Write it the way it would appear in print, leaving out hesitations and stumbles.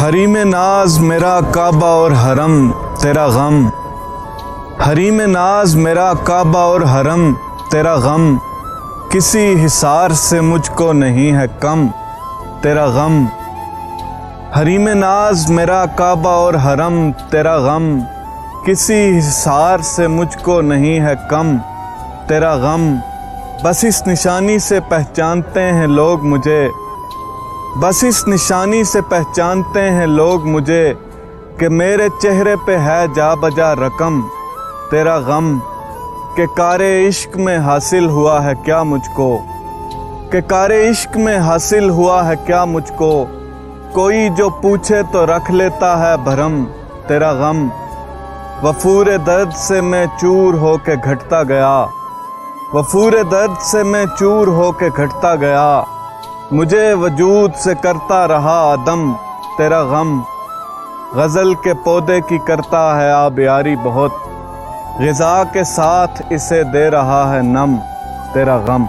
हरीम नाज मेरा काबा और हरम तेरा गम, हरीम नाज मेरा काबा और हरम तेरा गम, किसी हिसार से मुझको नहीं है कम तेरा गम। हरीम नाज मेरा काबा और हरम तेरा गम, किसी हिसार से मुझको नहीं है कम तेरा गम। बस इस निशानी से पहचानते हैं लोग मुझे, बस इस निशानी से पहचानते हैं लोग मुझे, कि मेरे चेहरे पे है जा बजा रकम तेरा गम। कि कारे इश्क में हासिल हुआ है क्या मुझको, कि कारे इश्क में हासिल हुआ है क्या मुझको, कोई जो पूछे तो रख लेता है भरम तेरा गम। वफूर दर्द से मैं चूर हो के घटता गया, वफूर दर्द से मैं चूर हो के घटता गया, मुझे वजूद से करता रहा अदम तेरा गम। गज़ल के पौधे की करता है आब यारी बहुत, ग़िज़ा के साथ इसे दे रहा है नम तेरा गम।